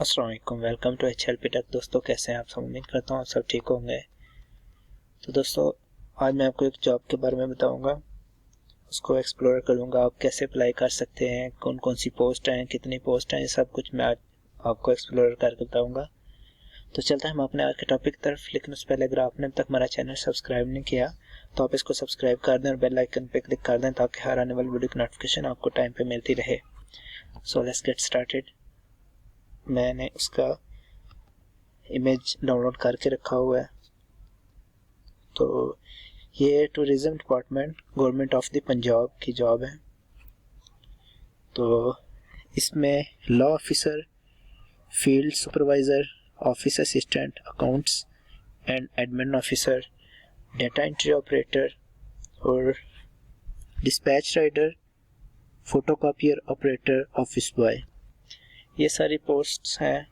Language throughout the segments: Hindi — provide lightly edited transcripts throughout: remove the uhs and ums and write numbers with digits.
अस्सलामुअलैकुम, वेलकम टू AHLP टेक। दोस्तों कैसे हैं आप सब? उम्मीद करता हूँ आप सब ठीक होंगे। तो दोस्तों आज मैं आपको एक जॉब के बारे में बताऊंगा, उसको एक्सप्लोर करूंगा। आप कैसे अप्लाई कर सकते हैं, कौन कौन सी पोस्ट हैं, कितनी पोस्ट हैं, ये सब कुछ मैं आज आपको एक्सप्लोर करके बताऊंगा। तो चलते हैं हम अपने आज के टॉपिक की तरफ। लेकिन उससे पहले अगर आपने अब तक हमारा चैनल सब्सक्राइब नहीं किया तो आप इसको सब्सक्राइब कर दें और बेल आइकन पे क्लिक कर दें ताकि हर आने वाली वीडियो की नोटिफिकेशन आपको टाइम पे मिलती रहे। So let's get started. मैंने उसका इमेज डाउनलोड करके रखा हुआ है। तो ये tourism department government of the Punjab की जॉब है। तो इसमें law officer, field supervisor, office assistant, accounts and admin officer, data entry operator और dispatch rider, photocopier operator, office boy, ये सारी पोस्ट्स हैं।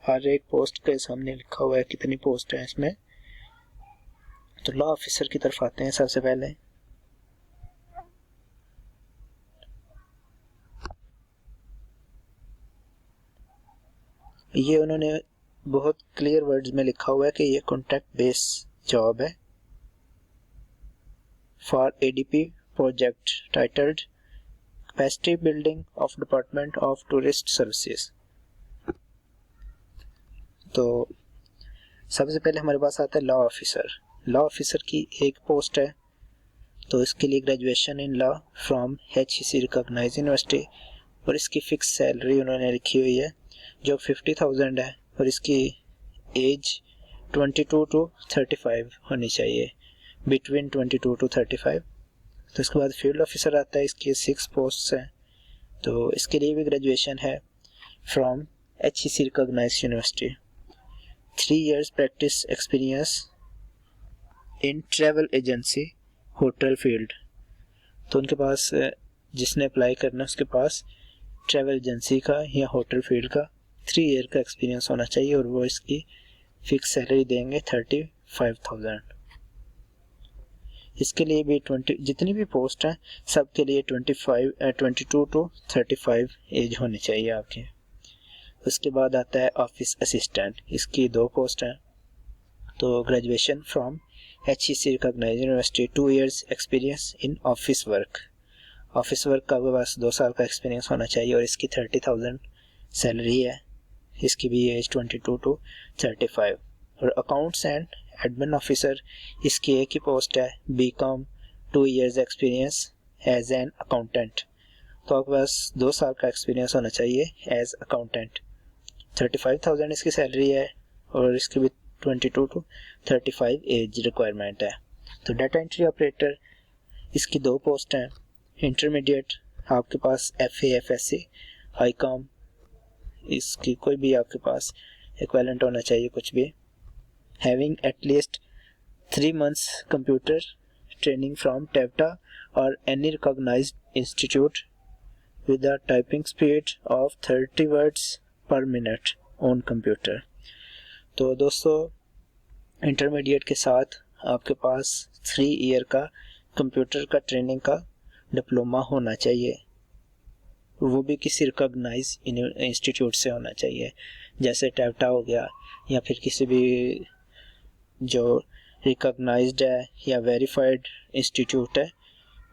हर एक पोस्ट के सामने लिखा हुआ है कितनी पोस्ट है इसमें। तो लॉ ऑफिसर की तरफ आते हैं सबसे पहले। ये उन्होंने बहुत क्लियर वर्ड्स में लिखा हुआ है कि ये कॉन्ट्रैक्ट बेस जॉब है for ADP project titled capacity building of department of tourist services. तो सबसे पहले हमारे पास आता है लॉ ऑफिसर। लॉ ऑफिसर की एक पोस्ट है। तो इसके लिए graduation in law from HEC recognised university और इसकी फिक्स सैलरी उन्होंने लिखी हुई है जो 50,000 है और इसकी एज 22 टू 35 होनी चाहिए, बिटवीन 22 टू 35। तो इसके बाद फील्ड ऑफिसर आता है, इसकी 6 पोस्ट्स हैं। तो इसके लिए भी ग्रेजुएशन है from HEC recognised university, 3 years practice experience in travel agency hotel field. तो उनके पास जिसने अप्लाई करना है उसके पास ट्रैवल एजेंसी का या होटल फील्ड का 3 year का एक्सपीरियंस होना चाहिए और वो इसकी फिक्स सैलरी देंगे 35,000। इसके लिए भी 20 जितनी भी पोस्ट हैं सब के लिए 22 टू 35 एज होनी चाहिए आपकी। उसके बाद आता है ऑफिस असिस्टेंट, इसकी 2 पोस्ट हैं। तो graduation from HEC recognised university, 2 years experience in office work. Office work का बस 2 साल का एक्सपीरियंस होना चाहिए और इसकी 30,000 सैलरी है। इसकी भी एज 22 टू 35। और अकाउंट्स एंड एडमिन ऑफिसर, इसकी एक ही पोस्ट है, BCom, 2 years experience as an accountant. तो आपके पास 2 साल का एक्सपीरियंस होना चाहिए एज अकाउंटेंट। 35,000 इसकी सैलरी है और इसकी भी 22 टू 35 एज रिक्वायरमेंट है। तो डाटा एंट्री ऑपरेटर, इसकी 2 पोस्ट हैं। इंटरमीडिएट आपके पास FA, FSC, ICOM, इसकी कोई भी आपके पास इक्विवेलेंट होना चाहिए कुछ भी। Having at least 3 months computer training from टेप्टा और any recognised institute with a typing speed of 30 words per minute on computer. तो दोस्तों इंटरमीडिएट के साथ आपके पास 3 year का कंप्यूटर का ट्रेनिंग का डिप्लोमा होना चाहिए, वो भी किसी रिकॉग्नाइज इंस्टीट्यूट से होना चाहिए, जैसे टैप्टा हो गया या फिर किसी भी जो रिकॉग्नाइज्ड है या वेरीफाइड इंस्टीट्यूट है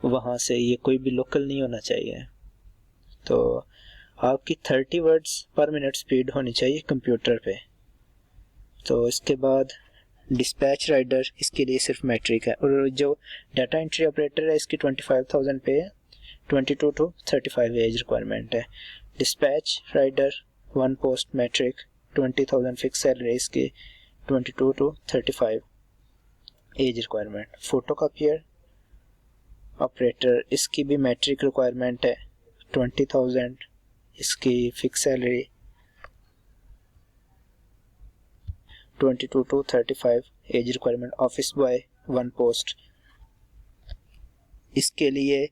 वहाँ से, ये कोई भी लोकल नहीं होना चाहिए। तो आपकी 30 words per minute स्पीड होनी चाहिए कंप्यूटर पे। तो इसके बाद डिस्पैच राइडर, इसके लिए सिर्फ मैट्रिक है। और जो डाटा एंट्री ऑपरेटर है इसकी 25,000 पे है, 22 टू 35 एज रिक्वायरमेंट है। Dispatch rider 1 post matric, 20,000 fix salary, इसकी 22 to 35 age requirement. Photocopier operator, इसकी भी मैट्रिक रिक्वायरमेंट है, 20,000 इसकी fix salary, 22 to 35 age requirement. Office boy 1 post, इसके लिए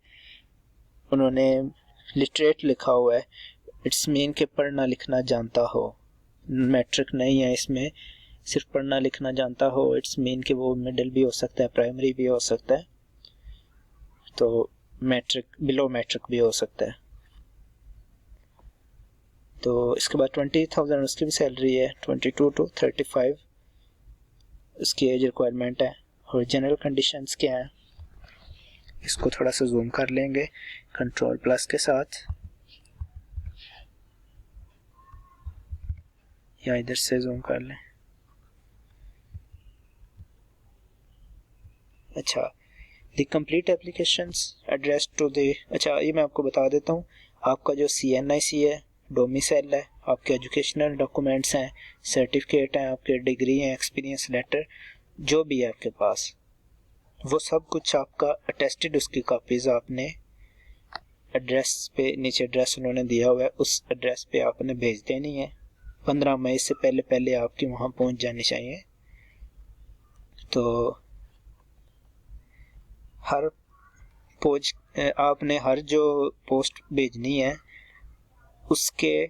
उन्होंने लिटरेट लिखा हुआ है, इट्स मीन के पढ़ना लिखना जानता हो। मैट्रिक नहीं है इसमें, सिर्फ पढ़ना लिखना जानता हो। इट्स मीन कि वो मिडिल भी हो सकता है, प्राइमरी भी हो सकता है, तो मैट्रिक बिलो मैट्रिक भी हो सकता है। तो इसके बाद 20,000 उसकी भी सैलरी है, 22 to 35 उसकी एज रिक्वायरमेंट है। और जनरल कंडीशंस क्या है, इसको थोड़ा सा जूम कर लेंगे कंट्रोल प्लस के साथ, या इधर से जूम कर लें। अच्छा, the complete applications address to the, अच्छा ये मैं आपको बता देता हूँ, आपका जो CNIC है, डोमिसाइल है, आपके एजुकेशनल डॉक्यूमेंट्स हैं, सर्टिफिकेट हैं, आपके डिग्री हैं, एक्सपीरियंस लेटर, जो भी है आपके पास, वो सब कुछ आपका अटेस्टेड, उसकी कापीज आपने एड्रेस पे, नीचे एड्रेस उन्होंने दिया हुआ है उस एड्रेस पे आपने भेज देनी है। 15 मई से पहले पहले आपकी वहाँ पहुँच जानी चाहिए। तो हर आपने हर जो पोस्ट भेजनी है उसके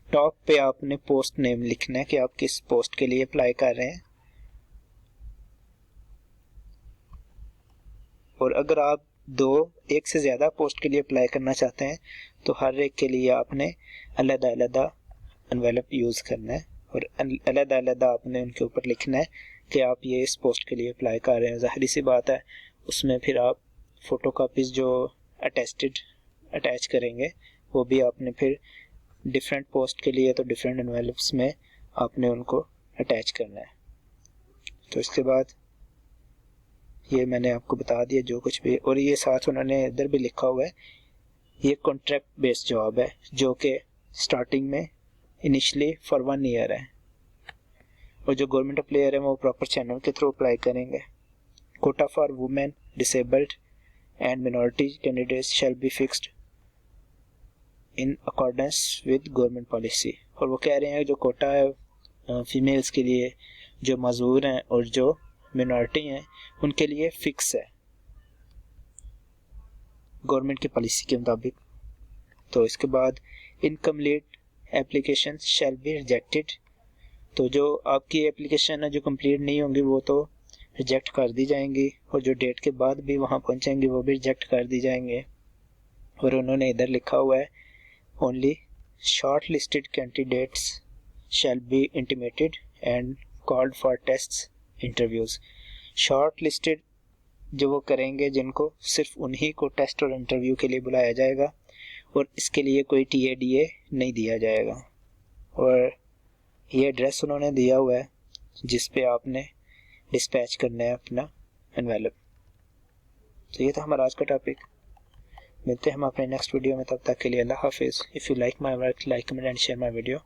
टॉप पे आपने पोस्ट नेम लिखना है कि आप किस पोस्ट के लिए अप्लाई कर रहे हैं। और अगर आप एक से ज़्यादा पोस्ट के लिए अप्लाई करना चाहते हैं तो हर एक के लिए आपने अलग-अलग एनवेलप यूज़ करना है और अलग-अलग आपने उनके ऊपर लिखना है कि आप ये इस पोस्ट के लिए अप्लाई कर रहे हैं। ज़ाहिर सी बात है उसमें फिर आप फ़ोटोकॉपीज़ जो अटैच करेंगे वो भी आपने फिर डिफरेंट पोस्ट के लिए तो डिफरेंट एनवेलप्स में आपने उनको अटैच करना है। तो इसके बाद ये मैंने आपको बता दिया जो कुछ भी, और ये साथ उन्होंने इधर भी लिखा हुआ है, ये कॉन्ट्रैक्ट बेस्ड जॉब है जो कि स्टार्टिंग में इनिशियली फॉर 1 ईयर है, और जो गवर्नमेंट एम्प्लॉयर है वो प्रॉपर चैनल के थ्रू अप्लाई करेंगे। Kota for women, disabled and minority candidates shall be fixed in accordance with government policy. और वो कह रहे हैं जो कोटा है फीमेल्स के लिए, जो मजदूर हैं और जो मिनॉरिटी हैं उनके लिए फिक्स है गवर्नमेंट की पॉलिसी के मुताबिक। तो इसके बाद incomplete application shall be rejected, तो जो आपकी एप्लीकेशन है जो कंप्लीट नहीं होंगी वो तो रिजेक्ट कर दी जाएंगी, और जो डेट के बाद भी वहाँ पहुँचेंगी वो भी रिजेक्ट कर दी जाएंगे। और उन्होंने इधर लिखा हुआ है only short listed candidates shall be intimated and called for tests interviews. Short listed जो वो करेंगे जिनको सिर्फ उन्हीं को टेस्ट और इंटरव्यू के लिए बुलाया जाएगा, और इसके लिए कोई TADA नहीं दिया जाएगा। और ये एड्रेस उन्होंने दिया हुआ है जिस पे आपने डिस्पैच करना है अपना एनवेलप। तो ये था हमारा आज का टॉपिक। मिलते हैं हम अपने नेक्स्ट वीडियो में, तब तक के लिए अल्लाह हाफिज़। If you like my work, like, comment and share my video.